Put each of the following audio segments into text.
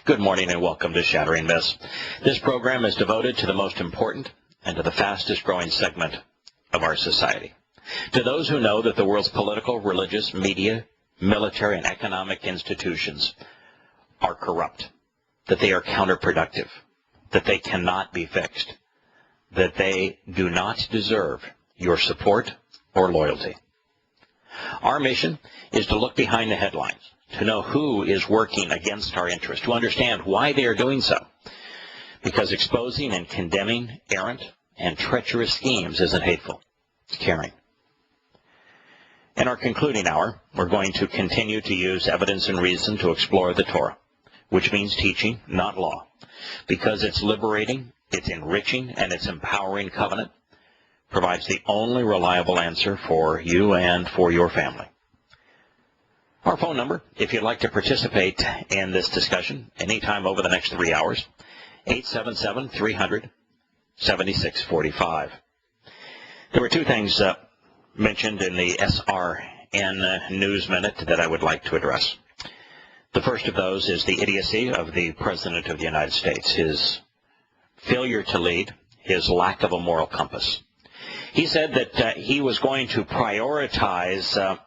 Good morning and welcome to Shattering Myths. This program is devoted to the most important and to the fastest growing segment of our society. To those who know that the world's political, religious, media, military, and economic institutions are corrupt, that they are counterproductive, that they cannot be fixed, that they do not deserve your support or loyalty. Our mission is to look behind the headlines, to know who is working against our interests, to understand why they are doing so. Because exposing and condemning errant and treacherous schemes isn't hateful, it's caring. In our concluding hour, we're going to continue to use evidence and reason to explore the Torah, which means teaching, not law, because it's liberating, it's enriching, and it's empowering covenant, provides the only reliable answer for you and for your family. Our phone number, if you'd like to participate in this discussion anytime over the next 3 hours, 877-300-7645. There were two things mentioned in the SRN News Minute that I would like to address. The first of those is the idiocy of the President of the United States, his failure to lead, his lack of a moral compass. He said that he was going to prioritize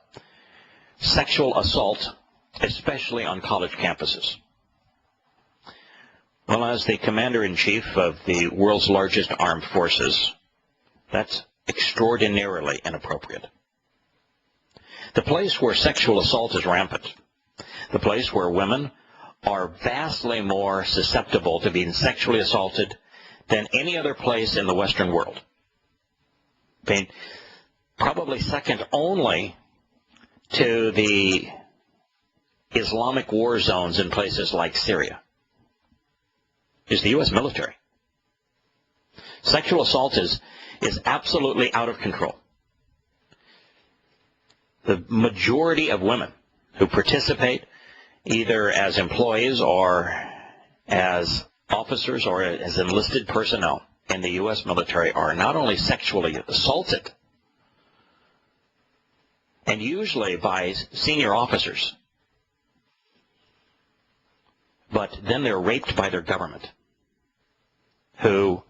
sexual assault, especially on college campuses. Well, as the commander-in-chief of the world's largest armed forces, that's extraordinarily inappropriate. The place where sexual assault is rampant, the place where women are vastly more susceptible to being sexually assaulted than any other place in the Western world. I mean, probably second only to the Islamic war zones in places like Syria is the U.S. military. Sexual assault is absolutely out of control. The majority of women who participate either as employees or as officers or as enlisted personnel in the U.S. military are not only sexually assaulted, and usually by senior officers, but then they're raped by their government, who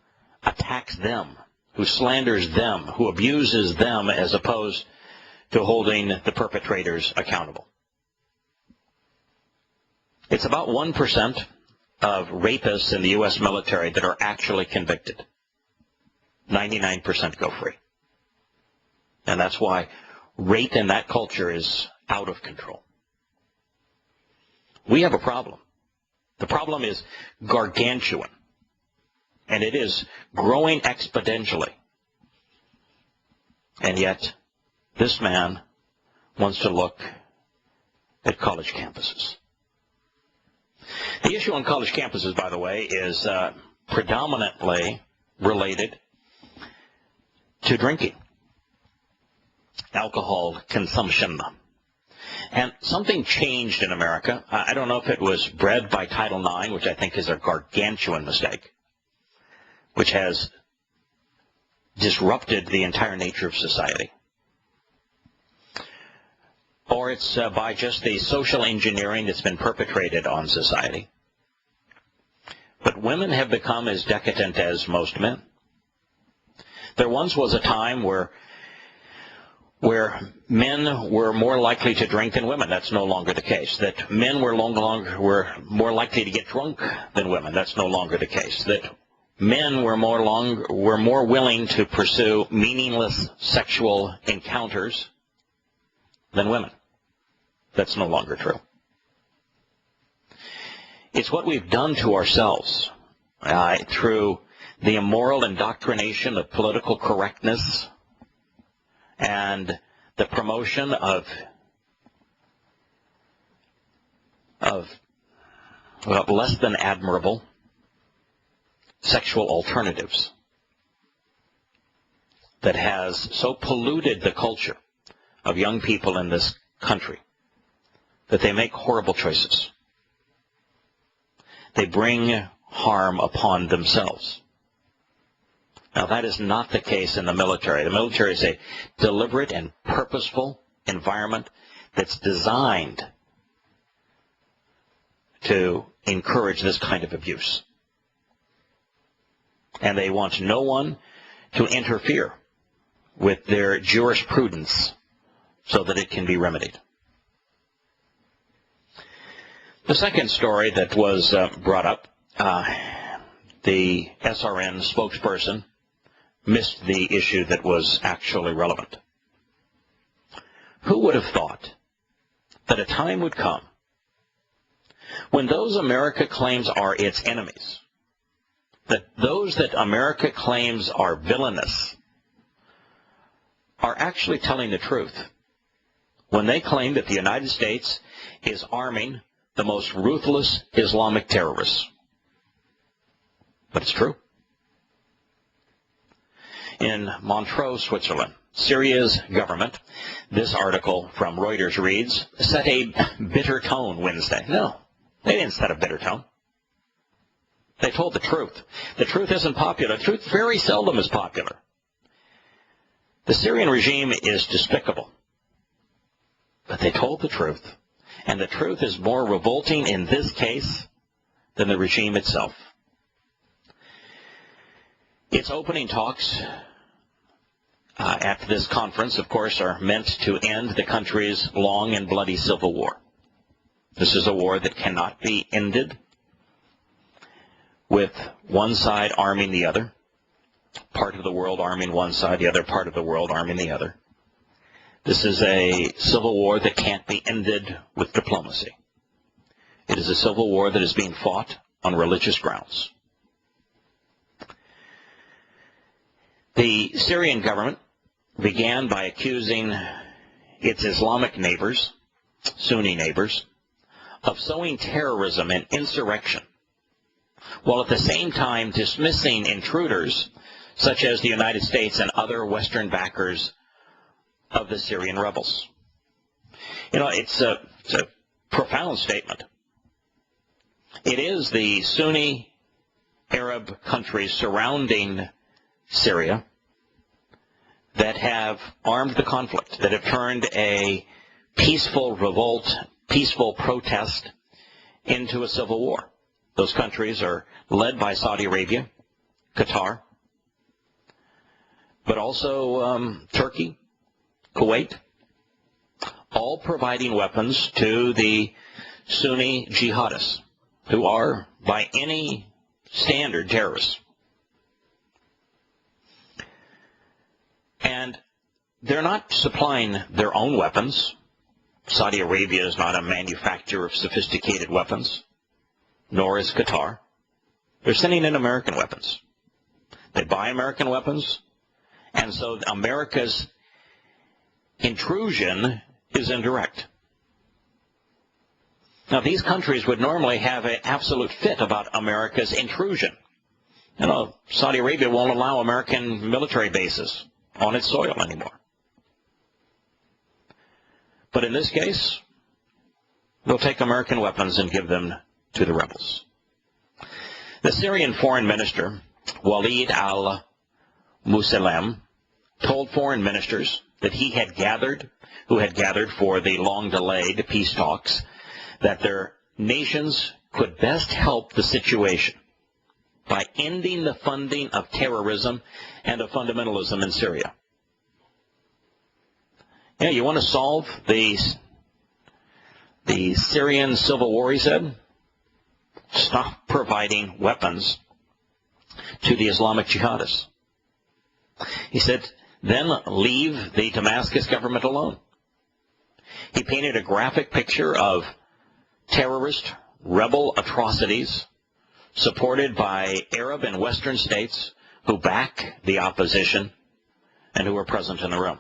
attacks them, who slanders them, who abuses them, as opposed to holding the perpetrators accountable. It's about 1% of rapists in the U.S. military that are actually convicted. 99% go free. And that's why rape in that culture is out of control. We have a problem. The problem is gargantuan, and it is growing exponentially. And yet, this man wants to look at college campuses. The issue on college campuses, by the way, is predominantly related to drinking, alcohol consumption. And something changed in America. I don't know if it was bred by Title IX, which I think is a gargantuan mistake, which has disrupted the entire nature of society. Or it's by just the social engineering that's been perpetrated on society. But women have become as decadent as most men. There once was a time where men were more likely to drink than women. That's no longer the case. That men were more likely to get drunk than women. That's no longer the case. That men were more willing to pursue meaningless sexual encounters than women. That's no longer true. It's what we've done to ourselves through the immoral indoctrination of political correctness and the promotion of less than admirable sexual alternatives that has so polluted the culture of young people in this country that they make horrible choices. They bring harm upon themselves. Now, that is not the case in the military. The military is a deliberate and purposeful environment that's designed to encourage this kind of abuse. And they want no one to interfere with their jurisprudence so that it can be remedied. The second story that was brought up, the SRN spokesperson missed the issue that was actually relevant. Who would have thought that a time would come when those America claims are its enemies, that those that America claims are villainous, are actually telling the truth when they claim that the United States is arming the most ruthless Islamic terrorists? But it's true. In Montreux, Switzerland, Syria's government, this article from Reuters reads, set a bitter tone Wednesday. No, they didn't set a bitter tone. They told the truth. The truth isn't popular. The truth very seldom is popular. The Syrian regime is despicable. But they told the truth. And the truth is more revolting in this case than the regime itself. Its opening talks at this conference, of course, are meant to end the country's long and bloody civil war. This is a war that cannot be ended with one side arming the other, part of the world arming one side, the other part of the world arming the other. This is a civil war that can't be ended with diplomacy. It is a civil war that is being fought on religious grounds. The Syrian government began by accusing its Islamic neighbors, Sunni neighbors, of sowing terrorism and insurrection, while at the same time dismissing intruders such as the United States and other Western backers of the Syrian rebels. You know, it's a profound statement. It is the Sunni Arab countries surrounding Syria that have armed the conflict, that have turned a peaceful revolt, peaceful protest into a civil war. Those countries are led by Saudi Arabia, Qatar, but also Turkey, Kuwait, all providing weapons to the Sunni jihadists, who are, by any standard, terrorists. And they're not supplying their own weapons. Saudi Arabia is not a manufacturer of sophisticated weapons, nor is Qatar. They're sending in American weapons. They buy American weapons, and so America's intrusion is indirect. Now, these countries would normally have an absolute fit about America's intrusion. You know, Saudi Arabia won't allow American military bases on its soil anymore. But in this case, they'll take American weapons and give them to the rebels. The Syrian foreign minister, Walid al-Musalem, told foreign ministers that who had gathered for the long-delayed peace talks, that their nations could best help the situation by ending the funding of terrorism and of fundamentalism in Syria. Yeah, you want to solve the Syrian civil war, he said? Stop providing weapons to the Islamic jihadists. He said, then leave the Damascus government alone. He painted a graphic picture of terrorist, rebel atrocities supported by Arab and Western states who back the opposition and who are present in the room.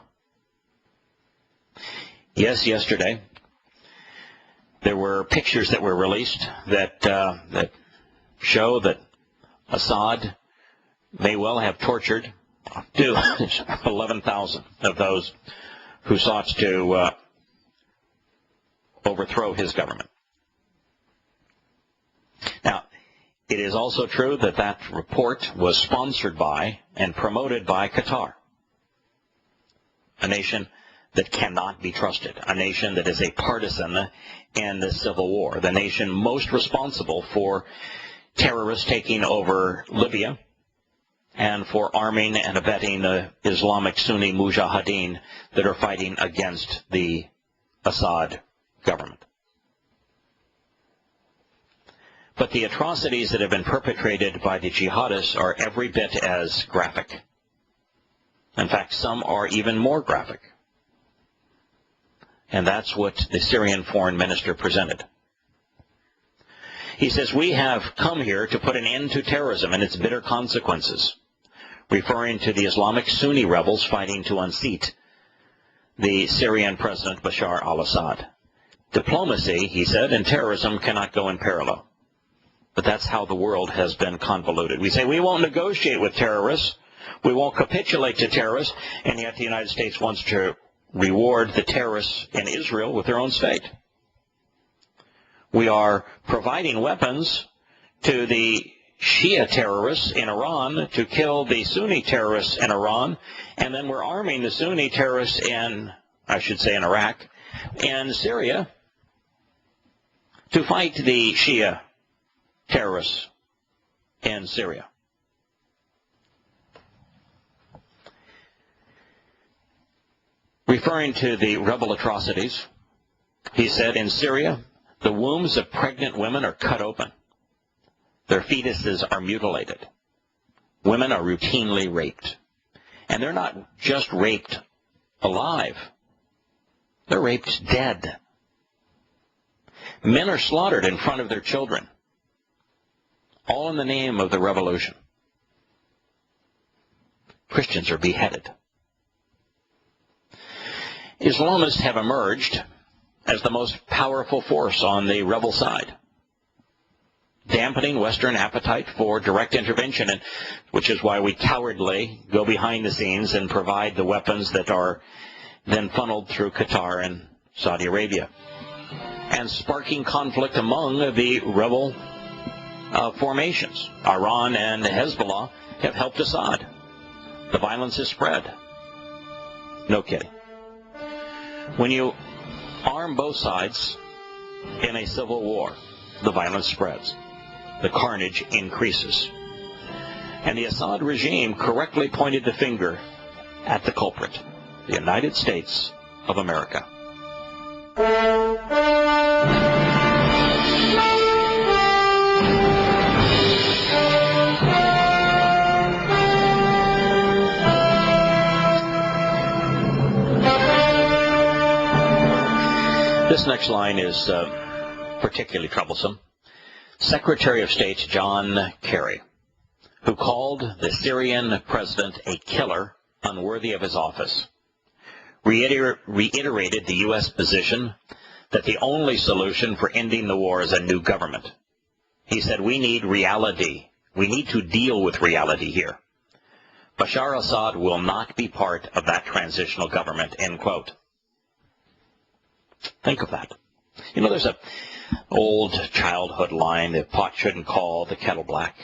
Yes, yesterday there were pictures that were released that show that Assad may well have tortured up to 11,000 of those who sought to overthrow his government. Now, it is also true that that report was sponsored by and promoted by Qatar, a nation that cannot be trusted, a nation that is a partisan in the civil war, the nation most responsible for terrorists taking over Libya and for arming and abetting the Islamic Sunni mujahideen that are fighting against the Assad government. But the atrocities that have been perpetrated by the jihadists are every bit as graphic. In fact, some are even more graphic. And that's what the Syrian foreign minister presented. He says, we have come here to put an end to terrorism and its bitter consequences, referring to the Islamic Sunni rebels fighting to unseat the Syrian President Bashar al-Assad. Diplomacy, he said, and terrorism cannot go in parallel. But that's how the world has been convoluted. We say we won't negotiate with terrorists, we won't capitulate to terrorists, and yet the United States wants to reward the terrorists in Israel with their own state. We are providing weapons to the Shia terrorists in Iran to kill the Sunni terrorists in Iran, and then we're arming the Sunni terrorists in Iraq and Syria to fight the Shia terrorists in Syria. Referring to the rebel atrocities, he said, in Syria, the wombs of pregnant women are cut open. Their fetuses are mutilated. Women are routinely raped. And they're not just raped alive. They're raped dead. Men are slaughtered in front of their children, all in the name of the revolution. Christians are beheaded. Islamists have emerged as the most powerful force on the rebel side, dampening Western appetite for direct intervention, and which is why we cowardly go behind the scenes and provide the weapons that are then funneled through Qatar and Saudi Arabia, and sparking conflict among the rebel formations. Iran and Hezbollah have helped Assad. The violence has spread. No kidding. When you arm both sides in a civil war, the violence spreads. The carnage increases. And the Assad regime correctly pointed the finger at the culprit, the United States of America. This next line is particularly troublesome. Secretary of State John Kerry, who called the Syrian president a killer unworthy of his office, reiterated the U.S. position that the only solution for ending the war is a new government. He said, we need reality. We need to deal with reality here. Bashar al-Assad will not be part of that transitional government, end quote. Think of that. You know, there's an old childhood line, the pot shouldn't call the kettle black.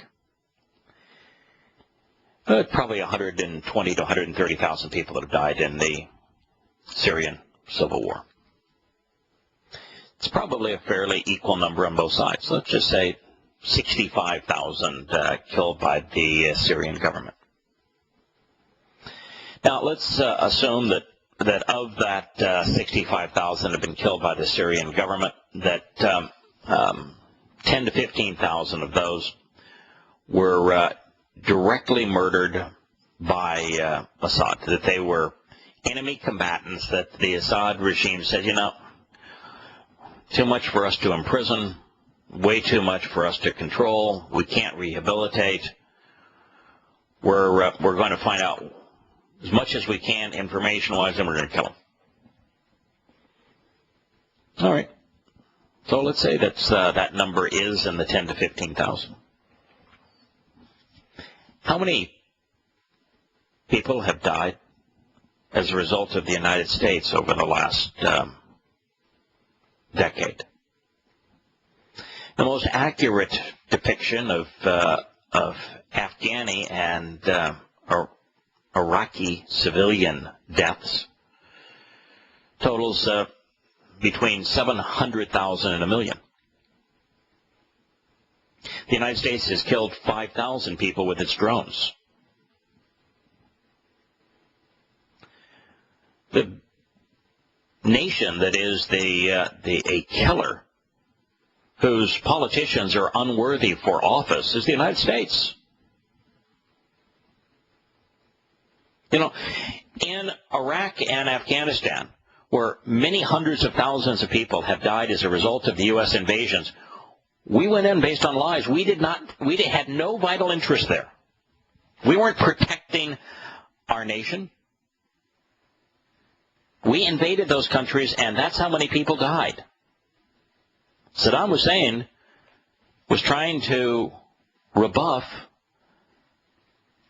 Probably 120 to 130,000 people that have died in the Syrian civil war. It's probably a fairly equal number on both sides. Let's just say 65,000 killed by the Syrian government. Now, let's assume that of that 65,000 have been killed by the Syrian government, that 10 to 15,000 of those were directly murdered by Assad, that they were enemy combatants, that the Assad regime said, you know, too much for us to imprison, way too much for us to control, we can't rehabilitate, we're going to find out as much as we can information-wise, and we're going to kill them. All right. So let's say that number is in the 10 to 15,000. How many people have died as a result of the United States over the last decade? The most accurate depiction of Afghani and Iraqi civilian deaths totals between 700,000 and 1 million. The United States has killed 5,000 people with its drones. The nation that is a killer, whose politicians are unworthy for office, is the United States. You know, in Iraq and Afghanistan, where many hundreds of thousands of people have died as a result of the U.S. invasions, we went in based on lies. We had no vital interest there. We weren't protecting our nation. We invaded those countries, and that's how many people died. Saddam Hussein was trying to rebuff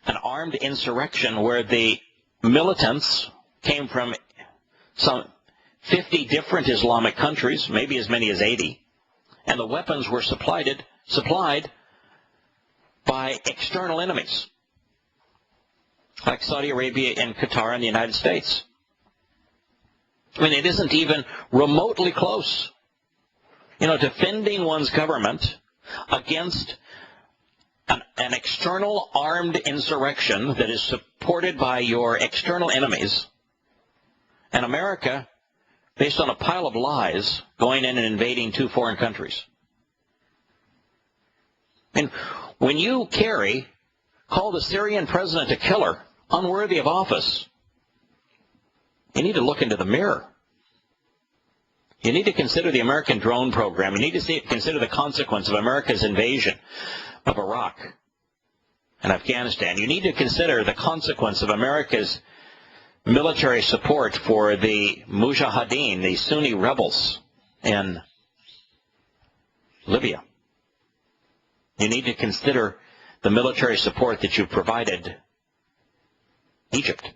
an armed insurrection where the militants came from some 50 different Islamic countries, maybe as many as 80, and the weapons were supplied by external enemies, like Saudi Arabia and Qatar and the United States. I mean, it isn't even remotely close. You know, defending one's government against an external armed insurrection that is supported by your external enemies, and America, based on a pile of lies, going in and invading 2 foreign countries. And when you, Kerry, call the Syrian president a killer, unworthy of office, you need to look into the mirror. You need to consider the American drone program. You need to consider the consequence of America's invasion of Iraq and Afghanistan. You need to consider the consequence of America's military support for the Mujahideen, the Sunni rebels in Libya. You need to consider the military support that you've provided Egypt.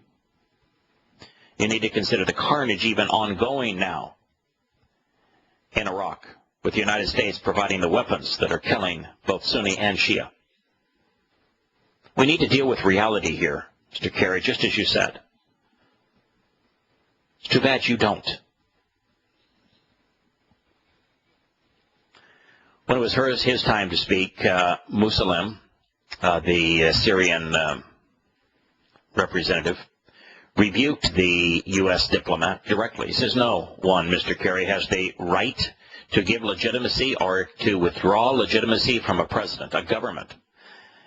You need to consider the carnage even ongoing now in Iraq, with the United States providing the weapons that are killing both Sunni and Shia. We need to deal with reality here, Mr. Kerry, just as you said. It's too bad you don't. When it was his time to speak, Musalim, the Syrian representative, rebuked the U.S. diplomat directly. He says, no one, Mr. Kerry, has the right to give legitimacy or to withdraw legitimacy from a president, a government,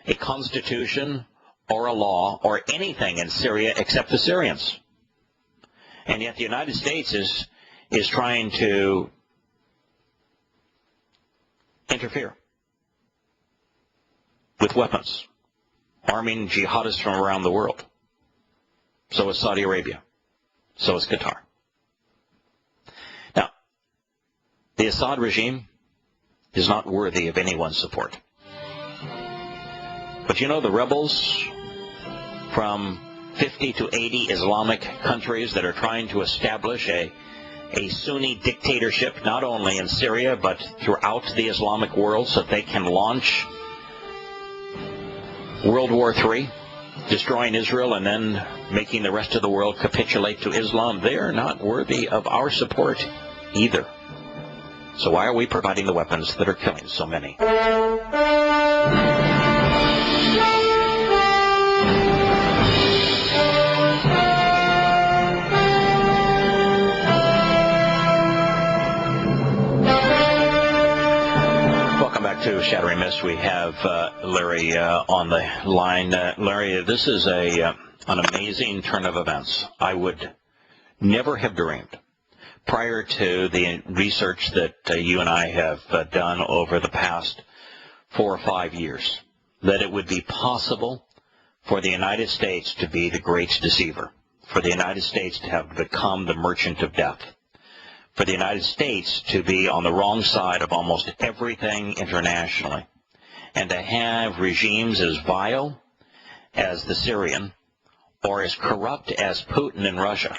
a constitution, or a law, or anything in Syria except the Syrians. And yet the United States is trying to interfere with weapons, arming jihadists from around the world. So is Saudi Arabia. So is Qatar. Now, the Assad regime is not worthy of anyone's support. But you know, the rebels from 50 to 80 Islamic countries that are trying to establish a Sunni dictatorship, not only in Syria, but throughout the Islamic world, so that they can launch World War III, destroying Israel and then making the rest of the world capitulate to Islam. They are not worthy of our support either. So why are we providing the weapons that are killing so many? Welcome back to Shattering Myths. We have Larry on the line. Larry, this is an amazing turn of events. I would never have dreamed, prior to the research that you and I have done over the past 4 or 5 years, that it would be possible for the United States to be the great deceiver, for the United States to have become the merchant of death, for the United States to be on the wrong side of almost everything internationally, and to have regimes as vile as the Syrian or as corrupt as Putin in Russia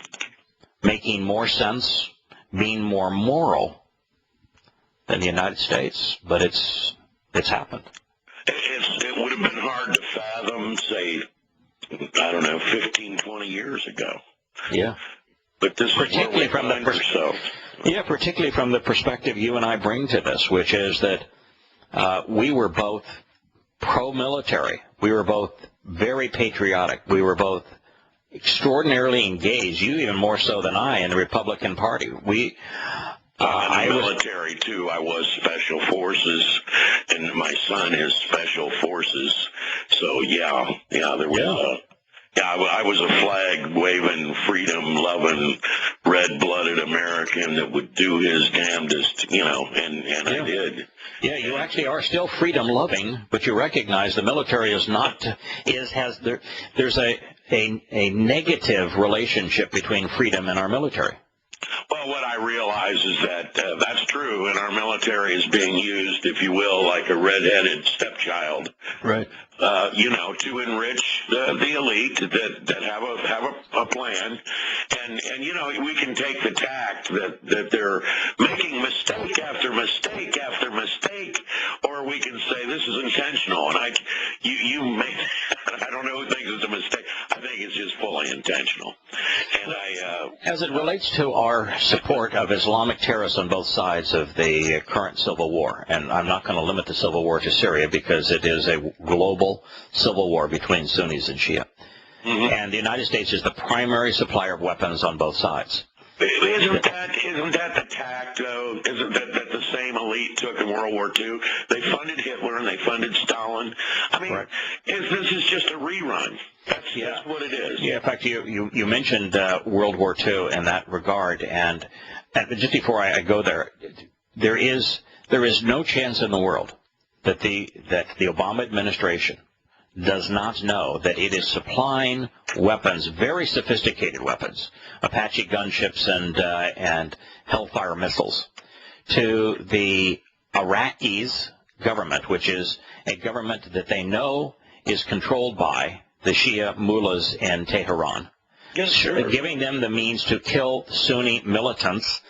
making more sense, being more moral than the United States. But it's happened. It would have been hard to fathom, say, I don't know, 15, 20 years ago. Yeah. But this is where particularly we from the find ourselves. yeah, particularly from the perspective you and I bring to this, which is that we were both pro-military. We were both very patriotic. We were both extraordinarily engaged, you even more so than I, in the Republican Party. In the military, too. I was Special Forces, and my son is Special Forces. So, there was I was a flag-waving, freedom-loving, red-blooded American that would do his damnedest, and I did. Yeah, you actually are still freedom-loving, but you recognize the military is not, there's a negative relationship between freedom and our military. Well, what I realize is that that's true, and our military is being used, if you will, like a red-headed stepchild. Right. To enrich the elite that have a plan, and we can take the tact that they're making mistake after mistake after mistake, or we can say this is intentional. And I don't know who thinks it's a mistake. I think it's just fully intentional. And as it relates to our support of Islamic terrorists on both sides of the current civil war, and I'm not going to limit the civil war to Syria because it is a global civil war between Sunnis and Shia. Mm-hmm. And the United States is the primary supplier of weapons on both sides. Isn't that the tact, though? Isn't that the same elite took in World War II? They funded Hitler and they funded Stalin. I mean, right. This is just a rerun. That's what it is. Yeah, in fact, you mentioned World War II in that regard, and just before I go there, there is no chance in the world that the Obama administration does not know that it is supplying weapons, very sophisticated weapons, Apache gunships and Hellfire missiles, to the Iraqis government, which is a government that they know is controlled by the Shia mullahs in Tehran. Yes, sure. Giving them the means to kill Sunni militants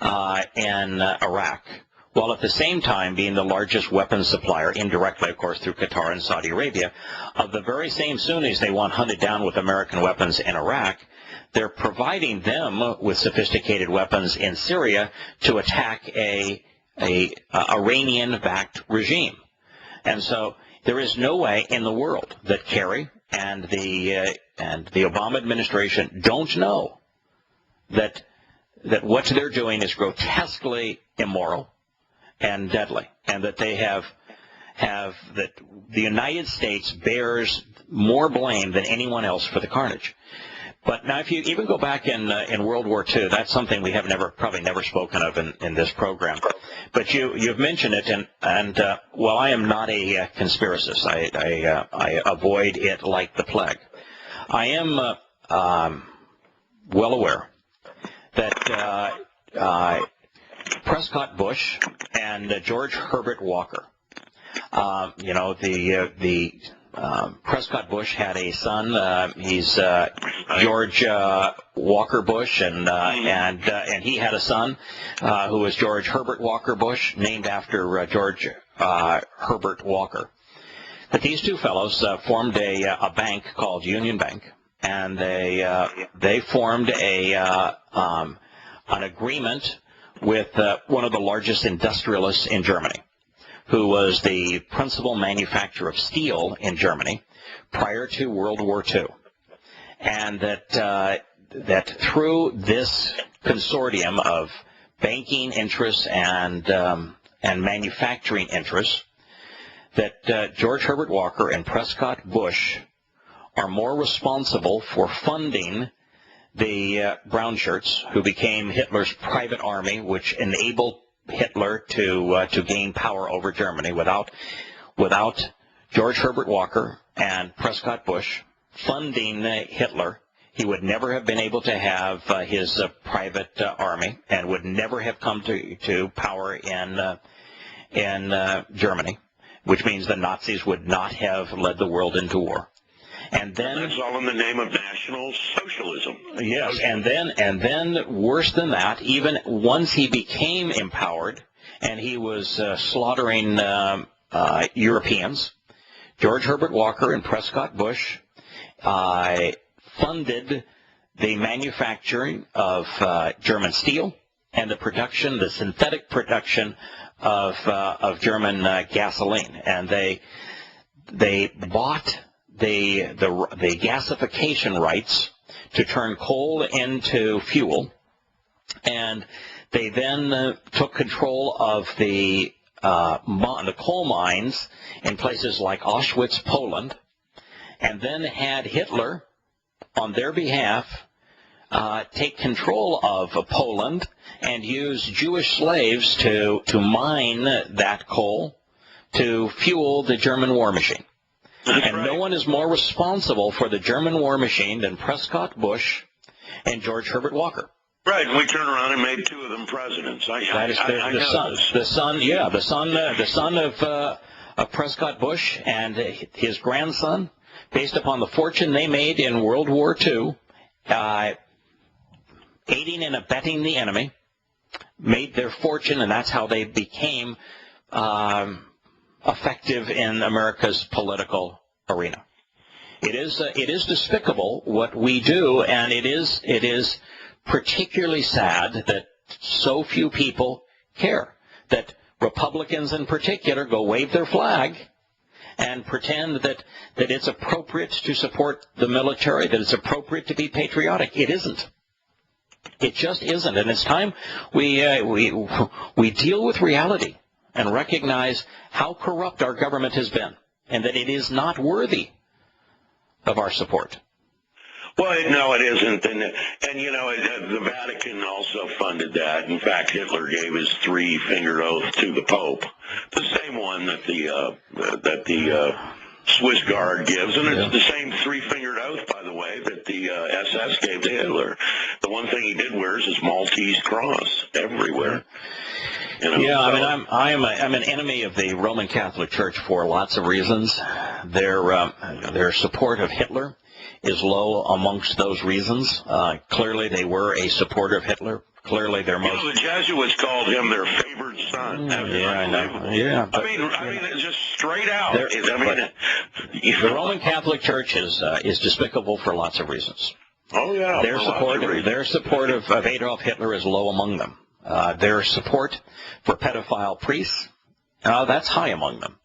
in Iraq, while at the same time being the largest weapons supplier, indirectly, of course, through Qatar and Saudi Arabia, of the very same Sunnis they want hunted down with American weapons in Iraq. They're providing them with sophisticated weapons in Syria to attack a Iranian-backed regime. And so there is no way in the world that Kerry and the Obama administration don't know that what they're doing is grotesquely immoral and deadly, and that they have that the United States bears more blame than anyone else for the carnage. But now, if you even go back in World War II, that's something we have probably never spoken of in this program. But you've mentioned it, and while I am not a conspiracist, I avoid it like the plague. I am well aware that Prescott Bush and George Herbert Walker. Prescott Bush had a son. He's George Walker Bush, and he had a son who was George Herbert Walker Bush, named after George Herbert Walker. But these two fellows formed a bank called Union Bank, and they formed an agreement with one of the largest industrialists in Germany, who was the principal manufacturer of steel in Germany prior to World War II. And that through this consortium of banking interests and manufacturing interests, that George Herbert Walker and Prescott Bush are more responsible for funding the brown shirts, who became Hitler's private army, which enabled Hitler to gain power over Germany. Without George Herbert Walker and Prescott Bush funding Hitler, he would never have been able to have his private army, and would never have come to power in Germany, which means the Nazis would not have led the world into war. And then that's all in the name of National Socialism. Yes, and then worse than that, even once he became empowered and he was slaughtering Europeans, George Herbert Walker and Prescott Bush funded the manufacturing of German steel and the synthetic production of German gasoline. And they bought the gasification rights to turn coal into fuel, and they then took control of the coal mines in places like Auschwitz, Poland, and then had Hitler, on their behalf, take control of Poland and use Jewish slaves to mine that coal to fuel the German war machine. And no one is more responsible for the German war machine than Prescott Bush and George Herbert Walker. Right, and we turned around and made two of them presidents. The son of Prescott Bush and his grandson, based upon the fortune they made in World War II, aiding and abetting the enemy, made their fortune, and that's how they became effective in America's political arena. It is despicable what we do, and it is particularly sad that so few people care, that Republicans in particular go wave their flag and pretend that it's appropriate to support the military, that it's appropriate to be patriotic. It isn't. It just isn't. And it's time we deal with reality and recognize how corrupt our government has been, and that it is not worthy of our support. Well, no, it isn't, and the Vatican also funded that. In fact, Hitler gave his three-fingered oath to the Pope, the same one that the Swiss Guard gives, and it's the same three-fingered oath, by the way, that the SS gave to Hitler. The one thing he did wear is his Maltese cross everywhere. I'm an enemy of the Roman Catholic Church for lots of reasons. Their support of Hitler is low amongst those reasons. Clearly, they were a supporter of Hitler. Clearly, their most. The Jesuits called him their favored son. I know. Yeah, I mean, it's just straight out. The Roman Catholic Church is despicable for lots of reasons. Oh yeah. Their support of Adolf Hitler is low among them. Their support for pedophile priests, that's high among them.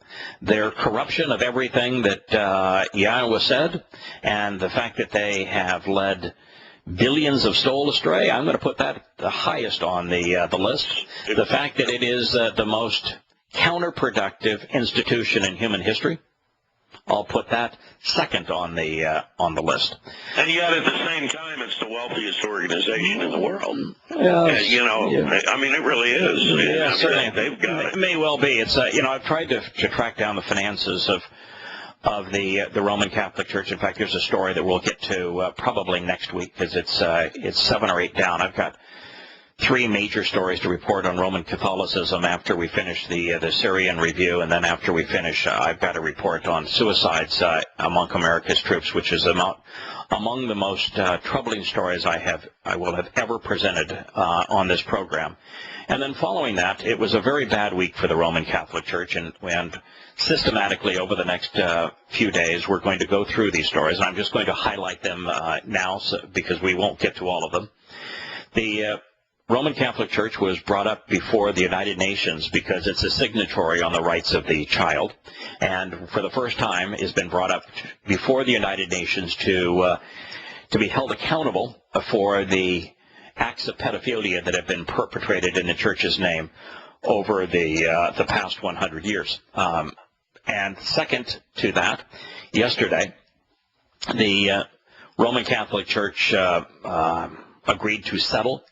Their corruption of everything that Yahowah said, and the fact that they have led billions of souls astray, I'm going to put that the highest on the list. The fact that it is the most counterproductive institution in human history, I'll put that second on the list. And yet, at the same time, it's the wealthiest organization in the world. I mean, it really is. Yeah, certainly. They've got it. It may well be. It's I've tried to track down the finances of the Roman Catholic Church. In fact, there's a story that we'll get to probably next week, because it's 7 or 8 down. I've got 3 major stories to report on Roman Catholicism after we finish the Syrian review, and then after we finish, I've got a report on suicides among America's troops, which is among the most troubling stories I will have ever presented on this program. And then following that, it was a very bad week for the Roman Catholic Church, and systematically over the next few days, we're going to go through these stories, and I'm just going to highlight them now because we won't get to all of them. The Roman Catholic Church was brought up before the United Nations because it's a signatory on the rights of the child, and for the first time has been brought up before the United Nations to be held accountable for the acts of pedophilia that have been perpetrated in the Church's name over the past 100 years. And second to that, yesterday, the Roman Catholic Church agreed to settle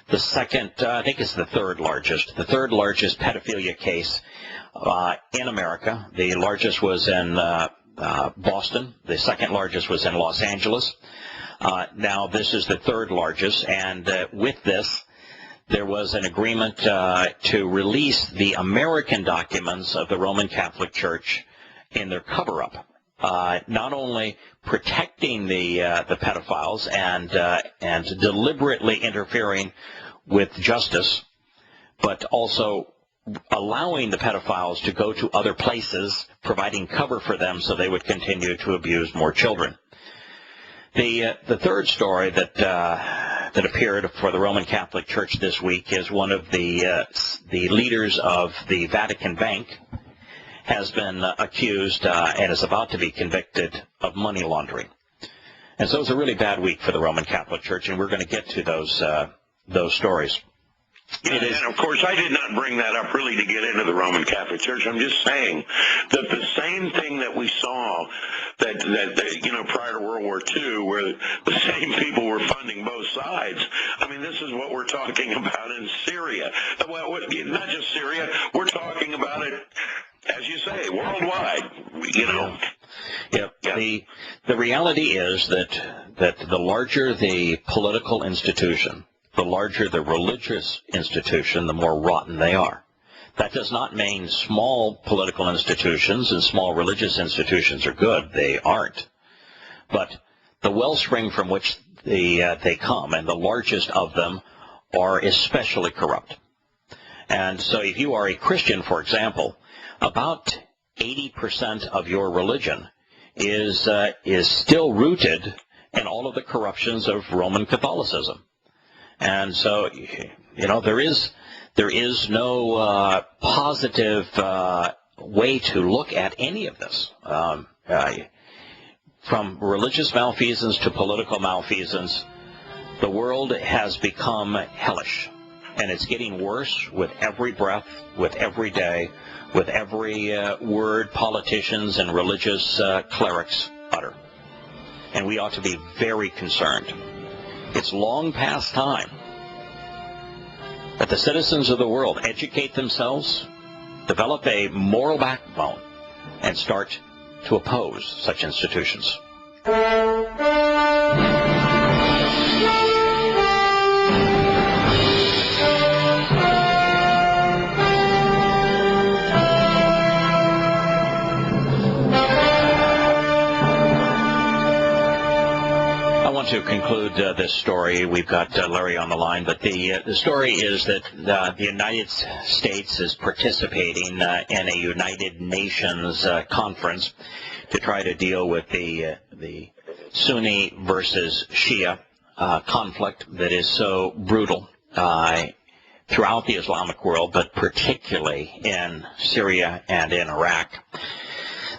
the second, I think it's the third largest pedophilia case in America. The largest was in Boston. The second largest was in Los Angeles. Now this is the third largest, and with this, there was an agreement to release the American documents of the Roman Catholic Church in their cover-up, not only protecting the pedophiles and deliberately interfering with justice, but also allowing the pedophiles to go to other places, providing cover for them so they would continue to abuse more children. The third story that appeared for the Roman Catholic Church this week is one of the leaders of the Vatican Bank has been accused and is about to be convicted of money laundering. And so it's a really bad week for the Roman Catholic Church, and we're going to get to those stories. Yeah, and of course, I did not bring that up really to get into the Roman Catholic Church. I'm just saying that the same thing that we saw that prior to World War II, where the same people were funding both sides. I mean, this is what we're talking about in Syria. Well, not just Syria. We're talking about it, as you say, worldwide. Yeah. The reality is that the larger the political institution, the larger the religious institution, the more rotten they are. That does not mean small political institutions and small religious institutions are good. They aren't. But the wellspring from which they come, and the largest of them, are especially corrupt. And so if you are a Christian, for example, about 80% of your religion is still rooted in all of the corruptions of Roman Catholicism. And so, there is no positive way to look at any of this. From religious malfeasance to political malfeasance, the world has become hellish. And it's getting worse with every breath, with every day, with every word politicians and religious clerics utter. And we ought to be very concerned. It's long past time that the citizens of the world educate themselves, develop a moral backbone, and start to oppose such institutions. To conclude this story, we've got Larry on the line, but the story is that the United States is participating in a United Nations conference to try to deal with the Sunni versus Shia conflict that is so brutal throughout the Islamic world, but particularly in Syria and in Iraq.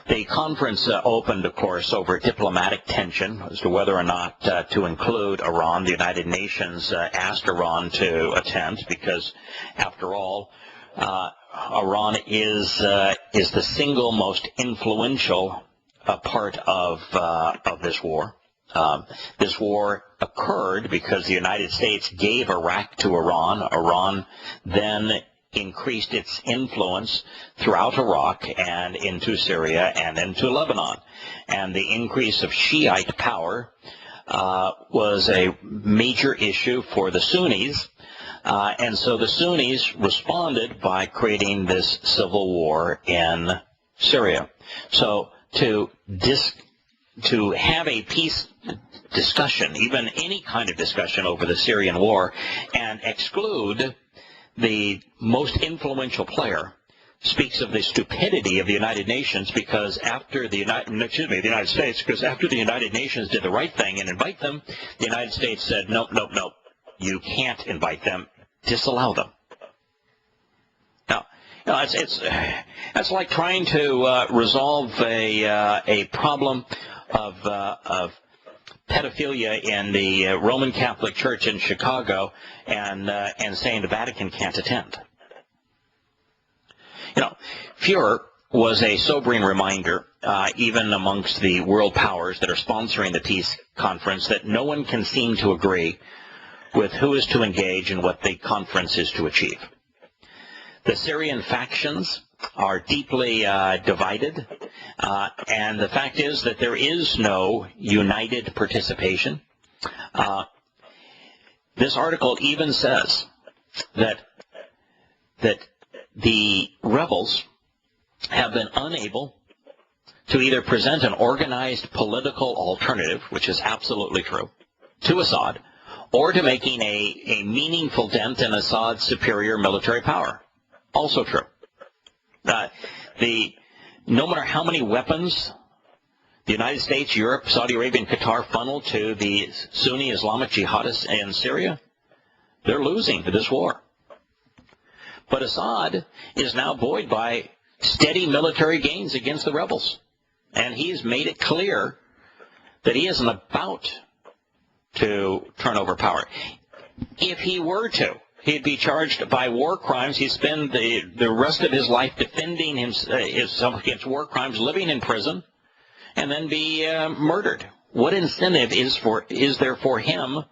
The conference opened, of course, over diplomatic tension as to whether or not to include Iran. The United Nations asked Iran to attend because, after all, Iran is the single most influential part of this war. This war occurred because the United States gave Iraq to Iran. Iran then increased its influence throughout Iraq and into Syria and into Lebanon. And the increase of Shiite power was a major issue for the Sunnis. And so the Sunnis responded by creating this civil war in Syria. So to have a peace discussion, even any kind of discussion over the Syrian war, and exclude the most influential player, speaks of the stupidity of the United Nations, because after the United States, because after the United Nations did the right thing and invite them, the United States said, nope, you can't invite them, disallow them. Now, it's like trying to resolve a problem of pedophilia in the Roman Catholic Church in Chicago and saying the Vatican can't attend. Führer was a sobering reminder, even amongst the world powers that are sponsoring the peace conference, that no one can seem to agree with who is to engage and what the conference is to achieve. The Syrian factions are deeply divided, and the fact is that there is no united participation. This article even says that the rebels have been unable to either present an organized political alternative, which is absolutely true, to Assad, or to making a meaningful dent in Assad's superior military power. Also true. No matter how many weapons the United States, Europe, Saudi Arabia, and Qatar funnel to the Sunni Islamic jihadists in Syria, they're losing this war. But Assad is now buoyed by steady military gains against the rebels. And he's made it clear that he isn't about to turn over power. If he were to, he'd be charged by war crimes. He'd spend the rest of his life defending himself against war crimes, living in prison, and then be murdered. What incentive is there for him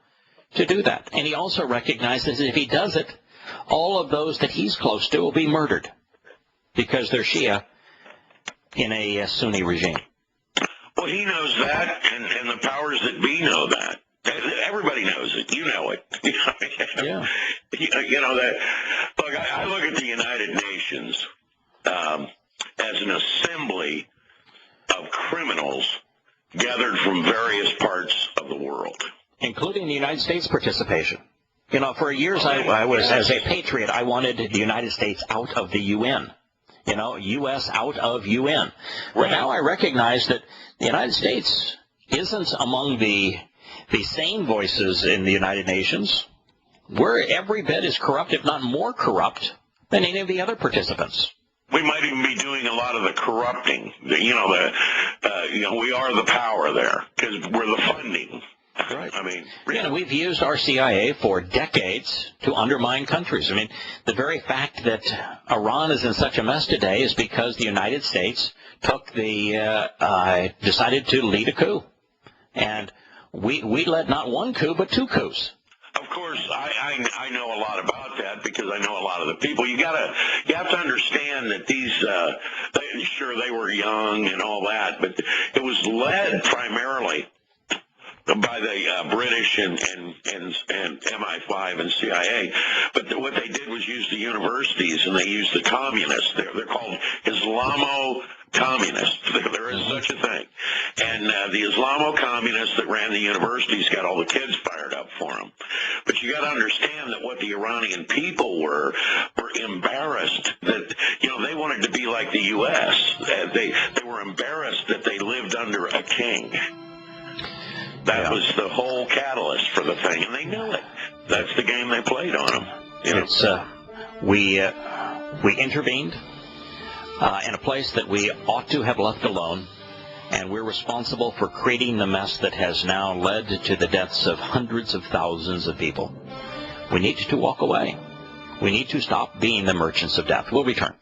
to do that? And he also recognizes that if he does it, all of those that he's close to will be murdered because they're Shia in a Sunni regime. Well, he knows that, and the powers that be know that. Everybody knows it. You know it. Yeah. You know that. Look, I look at the United Nations as an assembly of criminals gathered from various parts of the world, including the United States participation. You know, for years I was, as a patriot, I wanted the United States out of the UN. You know, U.S. out of UN. But now I recognize that the United States isn't among the sane voices in the United Nations. We're every bit as corrupt, if not more corrupt, than any of the other participants. We might even be doing a lot of the corrupting. We are the power there because we're the funding. Right. I mean, really. Yeah, we've used our CIA for decades to undermine countries. I mean, the very fact that Iran is in such a mess today is because the United States decided to lead a coup. And we led not one coup, but two coups. Of course, I know a lot about that because I know a lot of the people. You have to understand that these, sure, they were young and all that, but it was led primarily by the British and MI5 and CIA. But what they did was use the universities, and they used the communists. They're called Islamo-communists. There is such a thing. And the Islamo-communists that ran the universities got all the kids fired up for them. But you got to understand that what the Iranian people were embarrassed that, they wanted to be like the U.S. They were embarrassed that they lived under a king. That was the whole catalyst for the thing, and they knew it. That's the game they played on them. It's we intervened in a place that we ought to have left alone, and we're responsible for creating the mess that has now led to the deaths of hundreds of thousands of people. We need to walk away. We need to stop being the merchants of death. We'll return.